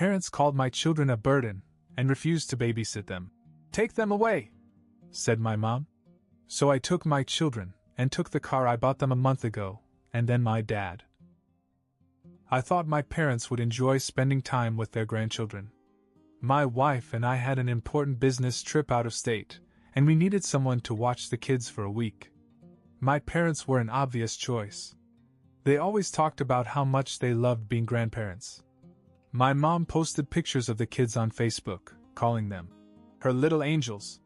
parents called my children a burden and refused to babysit them. "Take them away," said my mom. So I took my children and took the car I bought them a month ago, and then my dad. I thought my parents would enjoy spending time with their grandchildren. My wife and I had an important business trip out of state, and we needed someone to watch the kids for a week. My parents were an obvious choice. They always talked about how much they loved being grandparents. My mom posted pictures of the kids on Facebook, calling them her little angels.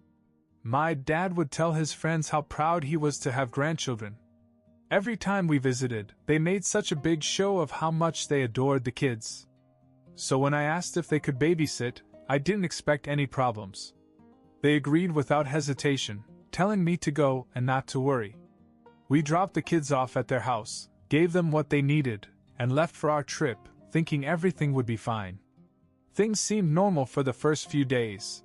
My dad would tell his friends how proud he was to have grandchildren. Every time we visited, they made such a big show of how much they adored the kids. So when I asked if they could babysit, I didn't expect any problems. They agreed without hesitation, telling me to go and not to worry. We dropped the kids off at their house, gave them what they needed, and left for our trip, thinking everything would be fine. Things seemed normal for the first few days.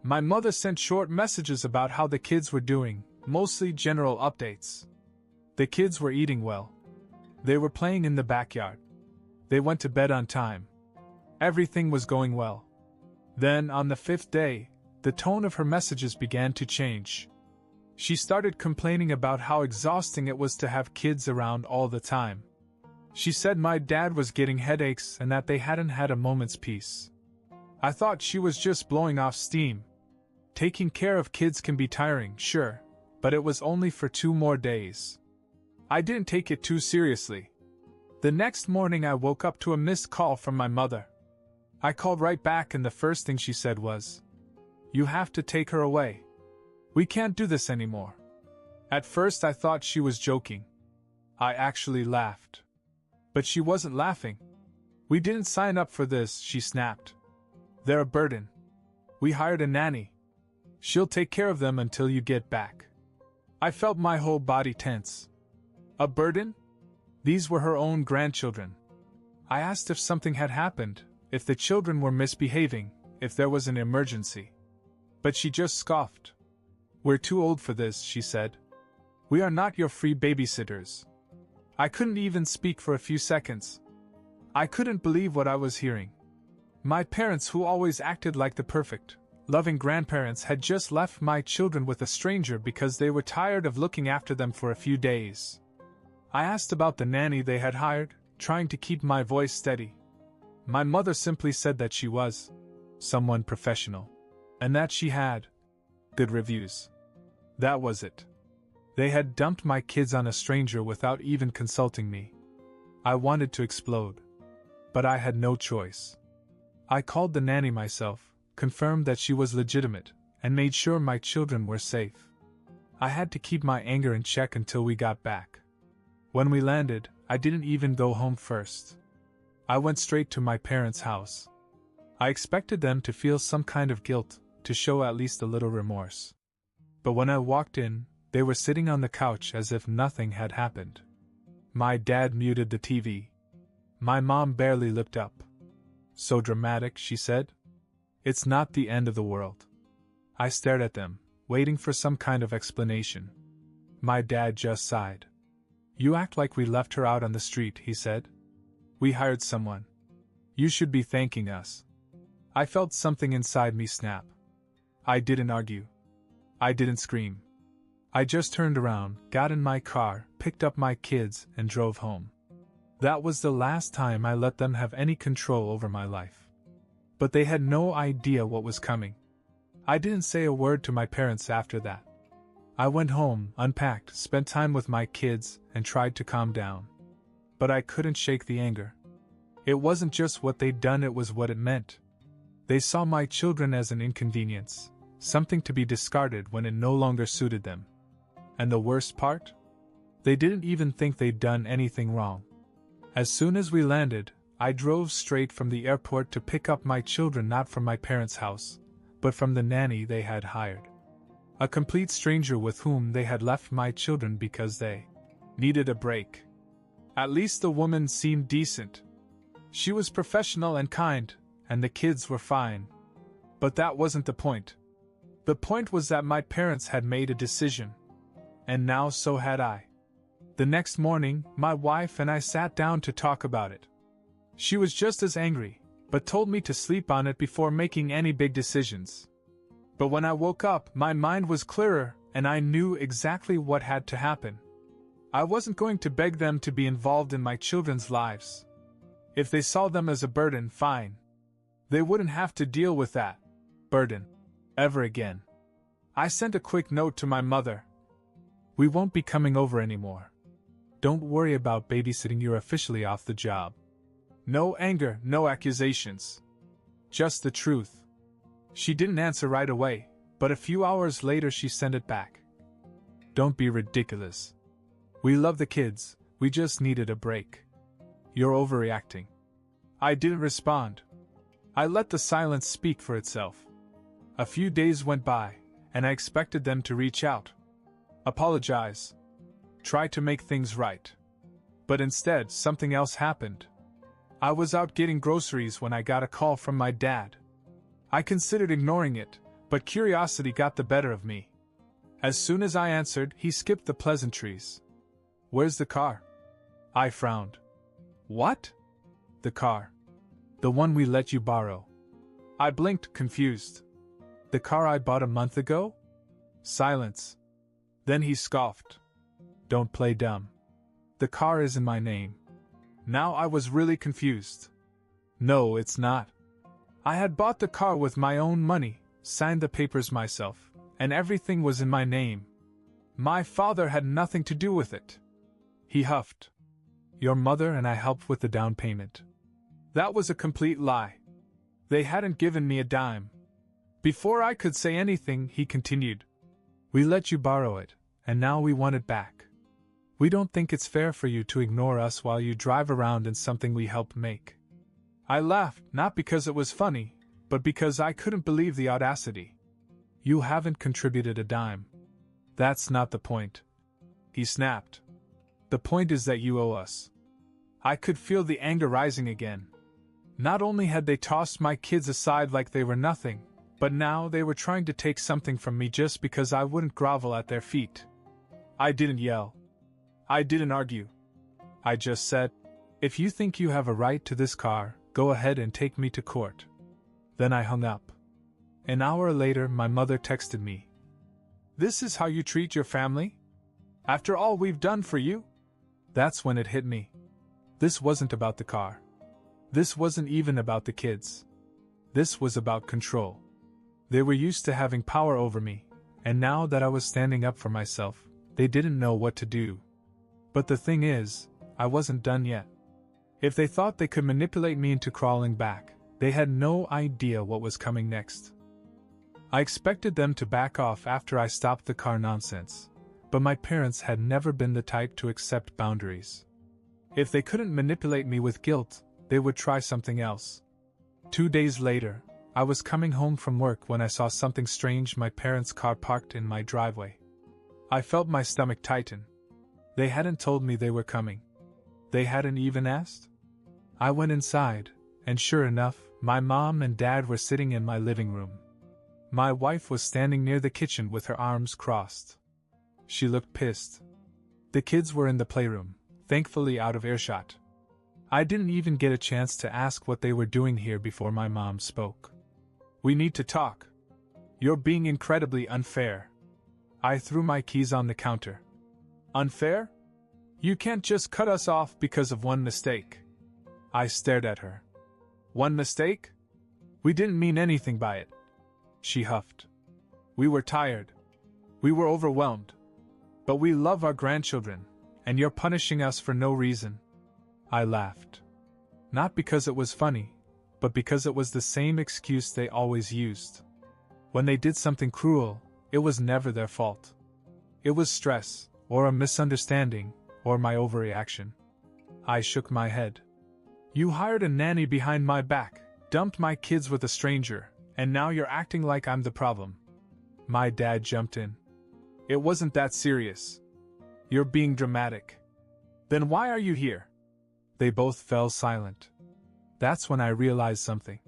My mother sent short messages about how the kids were doing, mostly general updates. The kids were eating well. They were playing in the backyard. They went to bed on time. Everything was going well. Then, on the 5th day, the tone of her messages began to change. She started complaining about how exhausting it was to have kids around all the time. She said my dad was getting headaches and that they hadn't had a moment's peace. I thought she was just blowing off steam. Taking care of kids can be tiring, sure, but it was only for 2 more days. I didn't take it too seriously. The next morning I woke up to a missed call from my mother. I called right back and the first thing she said was, "You have to take her away. We can't do this anymore." At first I thought she was joking. I actually laughed. But she wasn't laughing. "We didn't sign up for this," she snapped. "They're a burden. We hired a nanny. She'll take care of them until you get back." I felt my whole body tense. A burden? These were her own grandchildren. I asked if something had happened, if the children were misbehaving, if there was an emergency. But she just scoffed. "We're too old for this," she said. "We are not your free babysitters." I couldn't even speak for a few seconds. I couldn't believe what I was hearing. My parents, who always acted like the perfect, loving grandparents, had just left my children with a stranger because they were tired of looking after them for a few days. I asked about the nanny they had hired, trying to keep my voice steady. My mother simply said that she was someone professional, and that she had good reviews. That was it. They had dumped my kids on a stranger without even consulting me. I wanted to explode. But I had no choice. I called the nanny myself, confirmed that she was legitimate, and made sure my children were safe. I had to keep my anger in check until we got back. When we landed, I didn't even go home first. I went straight to my parents' house. I expected them to feel some kind of guilt, to show at least a little remorse. But when I walked in, they were sitting on the couch as if nothing had happened. My dad muted the TV. My mom barely looked up. "So dramatic," she said. "It's not the end of the world." I stared at them, waiting for some kind of explanation. My dad just sighed. "You act like we left her out on the street," he said. "We hired someone. You should be thanking us." I felt something inside me snap. I didn't argue. I didn't scream. I just turned around, got in my car, picked up my kids, and drove home. That was the last time I let them have any control over my life. But they had no idea what was coming. I didn't say a word to my parents after that. I went home, unpacked, spent time with my kids, and tried to calm down. But I couldn't shake the anger. It wasn't just what they'd done, it was what it meant. They saw my children as an inconvenience, something to be discarded when it no longer suited them. And the worst part? They didn't even think they'd done anything wrong. As soon as we landed, I drove straight from the airport to pick up my children, not from my parents' house, but from the nanny they had hired. A complete stranger with whom they had left my children because they needed a break. At least the woman seemed decent. She was professional and kind, and the kids were fine. But that wasn't the point. The point was that my parents had made a decision. And now so had I. The next morning, my wife and I sat down to talk about it. She was just as angry, but told me to sleep on it before making any big decisions. But when I woke up, my mind was clearer, and I knew exactly what had to happen. I wasn't going to beg them to be involved in my children's lives. If they saw them as a burden, fine. They wouldn't have to deal with that burden ever again. I sent a quick note to my mother. We won't be coming over anymore. Don't worry about babysitting, you're officially off the job. No anger, no accusations. Just the truth. She didn't answer right away, but a few hours later she sent it back. Don't be ridiculous. We love the kids, we just needed a break. You're overreacting. I didn't respond. I let the silence speak for itself. A few days went by, and I expected them to reach out, apologize, try to make things right. But instead, something else happened. I was out getting groceries when I got a call from my dad. I considered ignoring it, but curiosity got the better of me. As soon as I answered, he skipped the pleasantries. Where's the car? I frowned. What? The car. The one we let you borrow. I blinked, confused. The car I bought a month ago? Silence. Then he scoffed. Don't play dumb. The car is in my name. Now I was really confused. No, it's not. I had bought the car with my own money, signed the papers myself, and everything was in my name. My father had nothing to do with it. He huffed. Your mother and I helped with the down payment. That was a complete lie. They hadn't given me a dime. Before I could say anything, he continued. We let you borrow it, and now we want it back. We don't think it's fair for you to ignore us while you drive around in something we helped make. I laughed, not because it was funny, but because I couldn't believe the audacity. You haven't contributed a dime. That's not the point. He snapped. The point is that you owe us. I could feel the anger rising again. Not only had they tossed my kids aside like they were nothing, but now they were trying to take something from me just because I wouldn't grovel at their feet. I didn't yell. I didn't argue. I just said, if you think you have a right to this car, go ahead and take me to court. Then I hung up. An hour later, my mother texted me. This is how you treat your family? After all we've done for you? That's when it hit me. This wasn't about the car. This wasn't even about the kids. This was about control. They were used to having power over me, and now that I was standing up for myself, they didn't know what to do. But the thing is, I wasn't done yet. If they thought they could manipulate me into crawling back, they had no idea what was coming next. I expected them to back off after I stopped the car nonsense, but my parents had never been the type to accept boundaries. If they couldn't manipulate me with guilt, they would try something else. 2 days later, I was coming home from work when I saw something strange: my parents' car parked in my driveway. I felt my stomach tighten. They hadn't told me they were coming. They hadn't even asked. I went inside, and sure enough, my mom and dad were sitting in my living room. My wife was standing near the kitchen with her arms crossed. She looked pissed. The kids were in the playroom, thankfully out of earshot. I didn't even get a chance to ask what they were doing here before my mom spoke. We need to talk. You're being incredibly unfair. I threw my keys on the counter. Unfair? You can't just cut us off because of one mistake. I stared at her. One mistake? We didn't mean anything by it. She huffed. We were tired. We were overwhelmed. But we love our grandchildren, and you're punishing us for no reason. I laughed. Not because it was funny, but because it was the same excuse they always used. When they did something cruel, it was never their fault. It was stress, or a misunderstanding, or my overreaction. I shook my head. You hired a nanny behind my back, dumped my kids with a stranger, and now you're acting like I'm the problem. My dad jumped in. It wasn't that serious. You're being dramatic. Then why are you here? They both fell silent. That's when I realized something.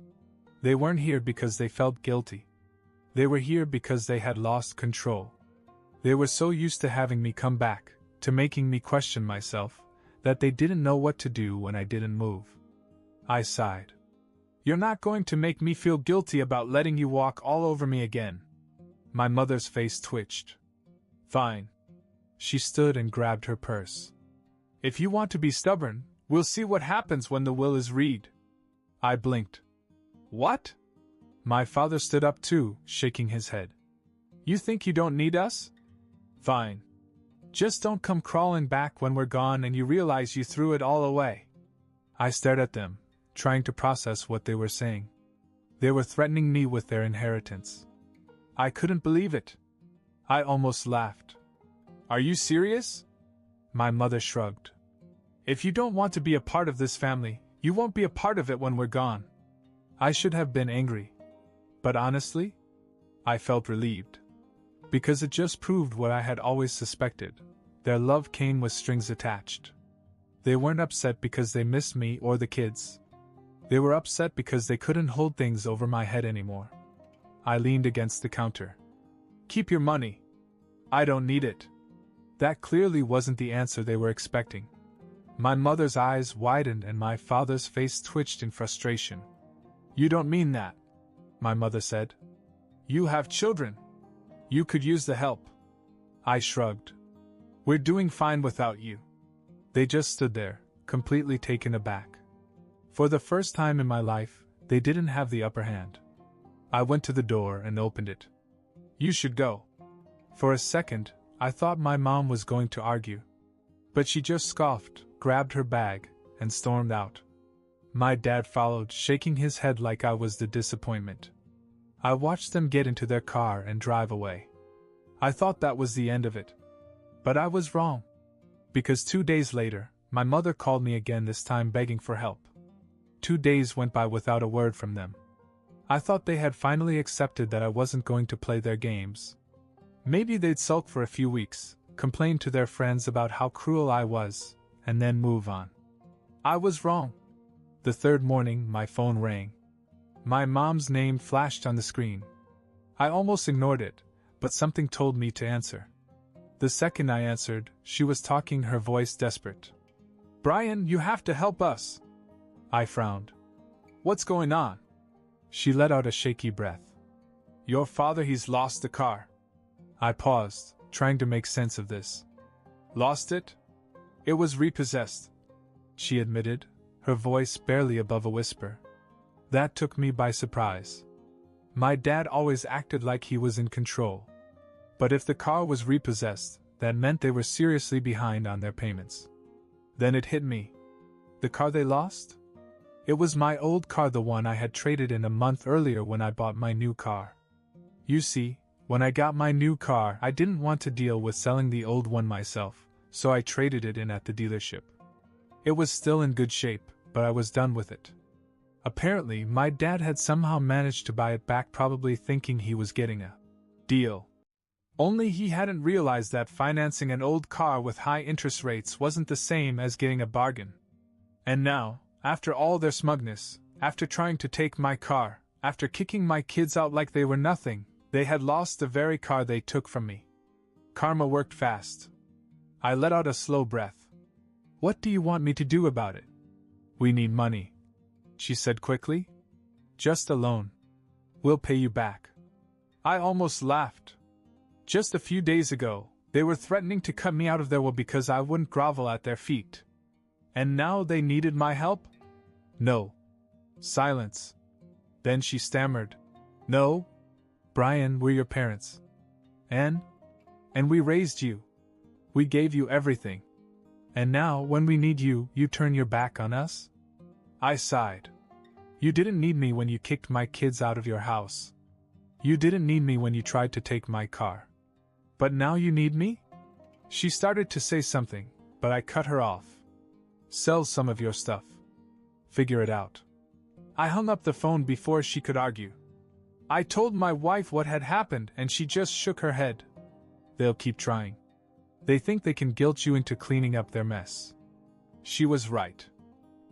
They weren't here because they felt guilty. They were here because they had lost control. They were so used to having me come back, to making me question myself, that they didn't know what to do when I didn't move. I sighed. You're not going to make me feel guilty about letting you walk all over me again. My mother's face twitched. Fine. She stood and grabbed her purse. If you want to be stubborn, we'll see what happens when the will is read. I blinked. What? My father stood up too, shaking his head. You think you don't need us? Fine. Just don't come crawling back when we're gone and you realize you threw it all away. I stared at them, trying to process what they were saying. They were threatening me with their inheritance. I couldn't believe it. I almost laughed. Are you serious? My mother shrugged. If you don't want to be a part of this family, you won't be a part of it when we're gone. I should have been angry. But honestly, I felt relieved. Because it just proved what I had always suspected. Their love came with strings attached. They weren't upset because they missed me or the kids. They were upset because they couldn't hold things over my head anymore. I leaned against the counter. Keep your money. I don't need it. That clearly wasn't the answer they were expecting. My mother's eyes widened and my father's face twitched in frustration. You don't mean that, my mother said. You have children. You could use the help. I shrugged. We're doing fine without you. They just stood there, completely taken aback. For the first time in my life, they didn't have the upper hand. I went to the door and opened it. You should go. For a second, I thought my mom was going to argue. But she just scoffed, grabbed her bag, and stormed out. My dad followed, shaking his head like I was the disappointment. I watched them get into their car and drive away. I thought that was the end of it. But I was wrong. Because 2 days later, my mother called me again, this time begging for help. 2 days went by without a word from them. I thought they had finally accepted that I wasn't going to play their games. Maybe they'd sulk for a few weeks, complain to their friends about how cruel I was, and then move on. I was wrong. The third morning, my phone rang. My mom's name flashed on the screen. I almost ignored it, but something told me to answer. The second I answered, she was talking, her voice desperate. Brian, you have to help us. I frowned. What's going on? She let out a shaky breath. Your father, he's lost the car. I paused, trying to make sense of this. Lost it? It was repossessed, she admitted, her voice barely above a whisper. That took me by surprise. My dad always acted like he was in control. But if the car was repossessed, that meant they were seriously behind on their payments. Then it hit me. The car they lost? It was my old car, the one I had traded in a month earlier when I bought my new car. You see, when I got my new car, I didn't want to deal with selling the old one myself, so I traded it in at the dealership. It was still in good shape, but I was done with it. Apparently, my dad had somehow managed to buy it back, probably thinking he was getting a deal. Only he hadn't realized that financing an old car with high interest rates wasn't the same as getting a bargain. And now, after all their smugness, after trying to take my car, after kicking my kids out like they were nothing, they had lost the very car they took from me. Karma worked fast. I let out a slow breath. What do you want me to do about it? We need money, she said quickly. Just a loan. We'll pay you back. I almost laughed. Just a few days ago, they were threatening to cut me out of their will because I wouldn't grovel at their feet. And now they needed my help? No. Silence. Then she stammered. No. Brian, we're your parents. And we raised you. We gave you everything. And now, when we need you, you turn your back on us? I sighed. You didn't need me when you kicked my kids out of your house. You didn't need me when you tried to take my car. But now you need me? She started to say something, but I cut her off. Sell some of your stuff. Figure it out. I hung up the phone before she could argue. I told my wife what had happened and she just shook her head. They'll keep trying. They think they can guilt you into cleaning up their mess. She was right.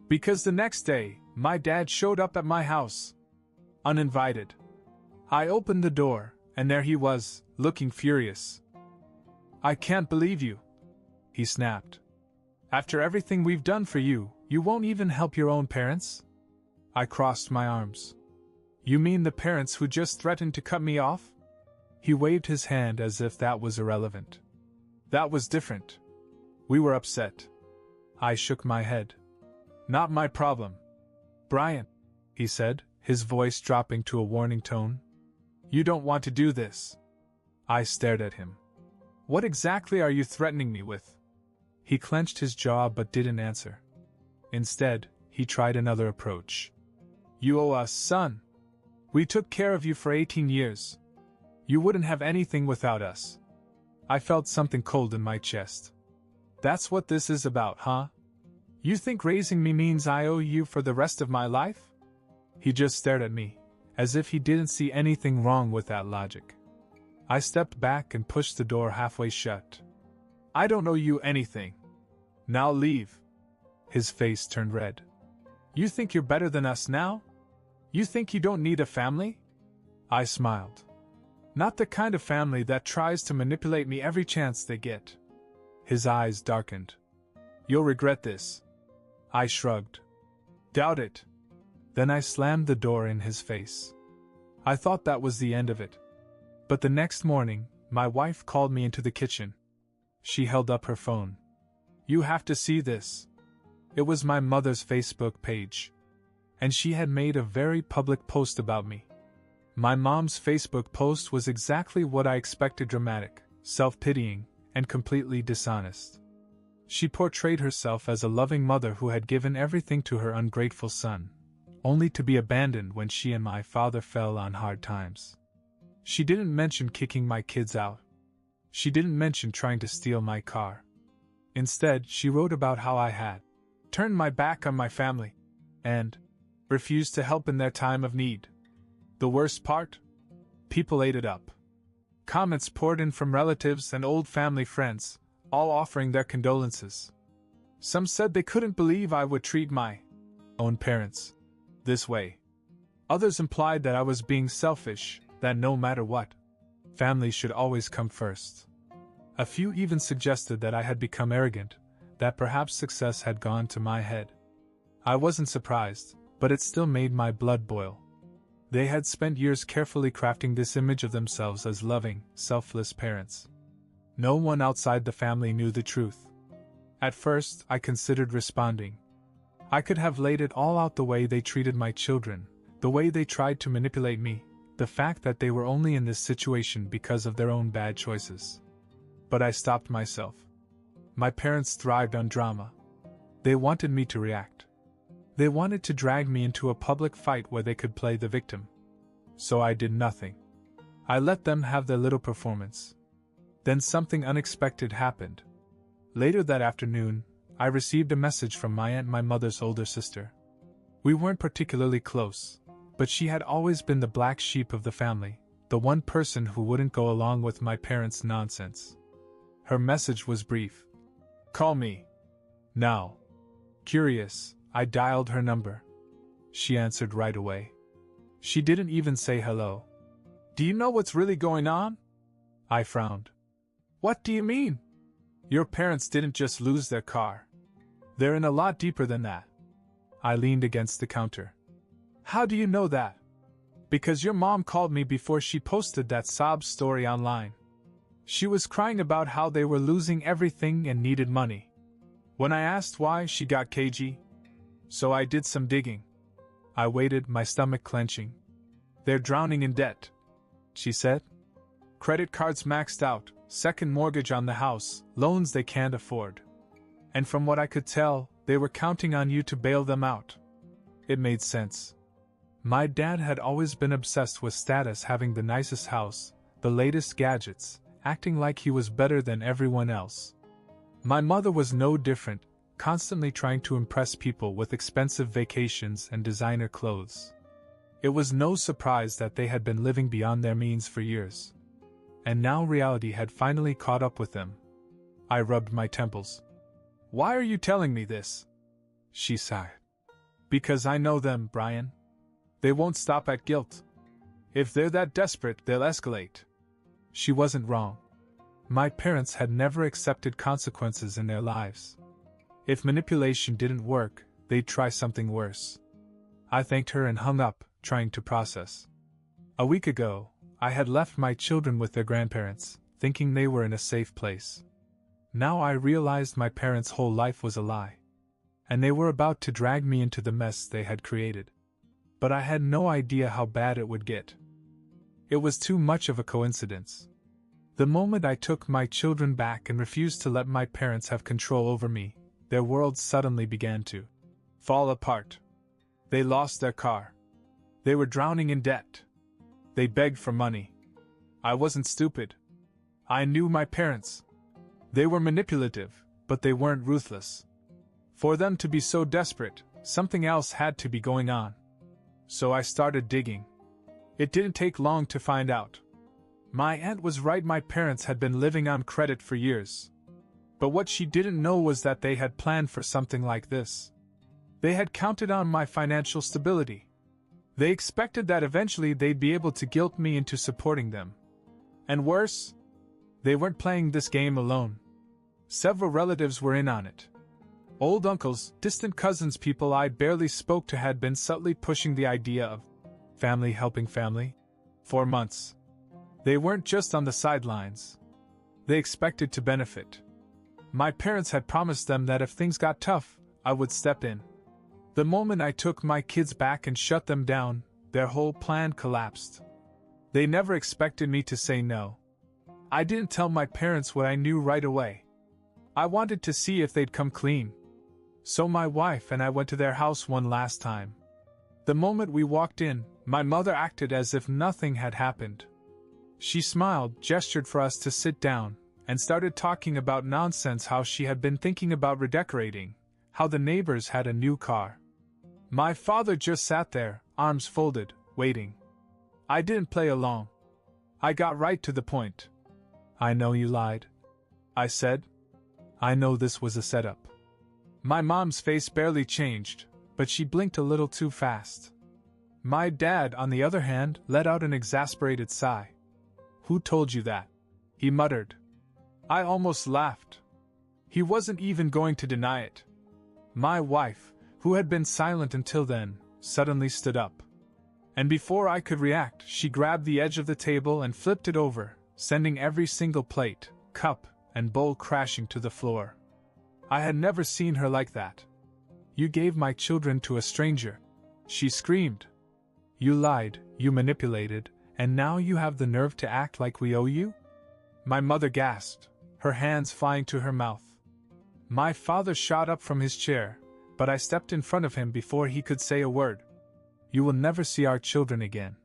Because the next day, my dad showed up at my house. Uninvited. I opened the door, and there he was, looking furious. I can't believe you, he snapped. After everything we've done for you, you won't even help your own parents? I crossed my arms. You mean the parents who just threatened to cut me off? He waved his hand as if that was irrelevant. That was different. We were upset. I shook my head. Not my problem. Brian, he said, his voice dropping to a warning tone. You don't want to do this. I stared at him. What exactly are you threatening me with? He clenched his jaw but didn't answer. Instead, he tried another approach. You owe us, son. We took care of you for 18 years. You wouldn't have anything without us. I felt something cold in my chest. That's what this is about, huh? You think raising me means I owe you for the rest of my life? He just stared at me, as if he didn't see anything wrong with that logic. I stepped back and pushed the door halfway shut. I don't owe you anything. Now leave. His face turned red. You think you're better than us now? You think you don't need a family? I smiled. Not the kind of family that tries to manipulate me every chance they get. His eyes darkened. You'll regret this. I shrugged. Doubt it. Then I slammed the door in his face. I thought that was the end of it. But the next morning, my wife called me into the kitchen. She held up her phone. You have to see this. It was my mother's Facebook page. And she had made a very public post about me. My mom's Facebook post was exactly what I expected: dramatic, self-pitying, and completely dishonest. She portrayed herself as a loving mother who had given everything to her ungrateful son, only to be abandoned when she and my father fell on hard times. She didn't mention kicking my kids out. She didn't mention trying to steal my car. Instead, she wrote about how I had turned my back on my family and refused to help in their time of need. The worst part? People ate it up. Comments poured in from relatives and old family friends, all offering their condolences. Some said they couldn't believe I would treat my own parents this way. Others implied that I was being selfish, that no matter what, family should always come first. A few even suggested that I had become arrogant, that perhaps success had gone to my head. I wasn't surprised, but it still made my blood boil. They had spent years carefully crafting this image of themselves as loving, selfless parents. No one outside the family knew the truth. At first, I considered responding. I could have laid it all out: the way they treated my children, the way they tried to manipulate me, the fact that they were only in this situation because of their own bad choices. But I stopped myself. My parents thrived on drama. They wanted me to react. They wanted to drag me into a public fight where they could play the victim. So I did nothing. I let them have their little performance. Then something unexpected happened. Later that afternoon, I received a message from my aunt, my mother's older sister. We weren't particularly close, but she had always been the black sheep of the family, the one person who wouldn't go along with my parents' nonsense. Her message was brief. Call me. Now. Curious, I dialed her number. She answered right away. She didn't even say hello. Do you know what's really going on? I frowned. What do you mean? Your parents didn't just lose their car. They're in a lot deeper than that. I leaned against the counter. How do you know that? Because your mom called me before she posted that sob story online. She was crying about how they were losing everything and needed money. When I asked why, she got cagey. So I did some digging. I waited, my stomach clenching. They're drowning in debt, she said. Credit cards maxed out, second mortgage on the house, loans they can't afford. And from what I could tell, they were counting on you to bail them out. It made sense. My dad had always been obsessed with status, having the nicest house, the latest gadgets, acting like he was better than everyone else. My mother was no different, constantly trying to impress people with expensive vacations and designer clothes. It was no surprise that they had been living beyond their means for years. And now reality had finally caught up with them. I rubbed my temples. Why are you telling me this? She sighed. Because I know them, Brian. They won't stop at guilt. If they're that desperate, they'll escalate. She wasn't wrong. My parents had never accepted consequences in their lives. If manipulation didn't work, they'd try something worse. I thanked her and hung up, trying to process. A week ago, I had left my children with their grandparents, thinking they were in a safe place. Now I realized my parents' whole life was a lie, and they were about to drag me into the mess they had created. But I had no idea how bad it would get. It was too much of a coincidence. The moment I took my children back and refused to let my parents have control over me, their world suddenly began to fall apart. They lost their car. They were drowning in debt. They begged for money. I wasn't stupid. I knew my parents. They were manipulative, but they weren't ruthless. For them to be so desperate, something else had to be going on. So I started digging. It didn't take long to find out. My aunt was right, my parents had been living on credit for years. But what she didn't know was that they had planned for something like this. They had counted on my financial stability. They expected that eventually they'd be able to guilt me into supporting them. And worse, they weren't playing this game alone. Several relatives were in on it. Old uncles, distant cousins, people I barely spoke to had been subtly pushing the idea of family helping family for months. They weren't just on the sidelines. They expected to benefit. My parents had promised them that if things got tough, I would step in. The moment I took my kids back and shut them down, their whole plan collapsed. They never expected me to say no. I didn't tell my parents what I knew right away. I wanted to see if they'd come clean. So my wife and I went to their house one last time. The moment we walked in, my mother acted as if nothing had happened. She smiled, gestured for us to sit down, and started talking about nonsense, how she had been thinking about redecorating, how the neighbors had a new car. My father just sat there, arms folded, waiting. I didn't play along. I got right to the point. I know you lied, I said. I know this was a setup. My mom's face barely changed, but she blinked a little too fast. My dad, on the other hand, let out an exasperated sigh. Who told you that? He muttered. I almost laughed. He wasn't even going to deny it. My wife, who had been silent until then, suddenly stood up. And before I could react, she grabbed the edge of the table and flipped it over, sending every single plate, cup, and bowl crashing to the floor. I had never seen her like that. You gave my children to a stranger, she screamed. You lied, you manipulated, and now you have the nerve to act like we owe you? My mother gasped, her hands flying to her mouth. My father shot up from his chair, but I stepped in front of him before he could say a word. You will never see our children again,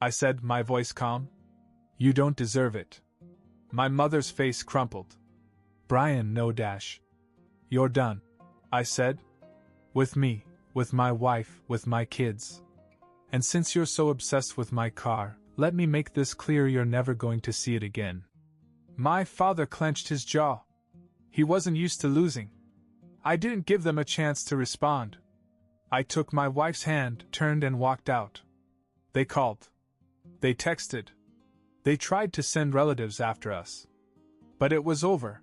I said, my voice calm. You don't deserve it. My mother's face crumpled. Brian, no dash. You're done, I said. With me, with my wife, with my kids. And since you're so obsessed with my car, let me make this clear, you're never going to see it again. My father clenched his jaw. He wasn't used to losing. I didn't give them a chance to respond. I took my wife's hand, turned and walked out. They called. They texted. They tried to send relatives after us. But it was over.